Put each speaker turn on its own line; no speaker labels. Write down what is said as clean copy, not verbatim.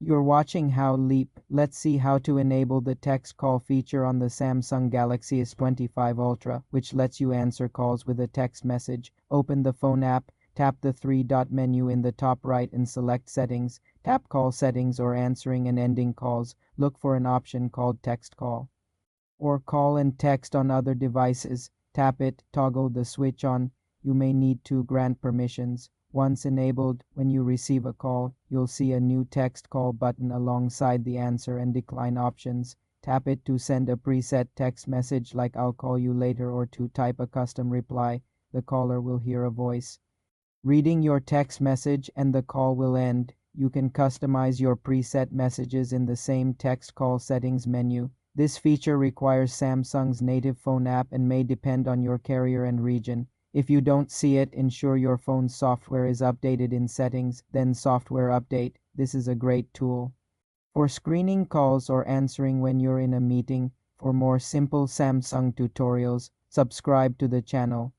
You're watching How Leap. Let's see how to enable the text call feature on the Samsung Galaxy S25 Ultra, which lets you answer calls with a text message. Open the phone app, tap the three-dot menu in the top right and select Settings. Tap Call Settings or Answering and Ending Calls. Look for an option called Text Call. Or Call and Text on other devices. Tap it, toggle the switch on. You may need to grant permissions. Once enabled, when you receive a call, you'll see a new text call button alongside the answer and decline options. Tap it to send a preset text message like "I'll call you later" or to type a custom reply. The caller will hear a voice reading your text message and the call will end. You can customize your preset messages in the same text call settings menu. This feature requires Samsung's native phone app and may depend on your carrier and region. If you don't see it, ensure your phone's software is updated in Settings, then Software Update. This is a great tool for screening calls or answering when you're in a meeting. For more simple Samsung tutorials, subscribe to the channel.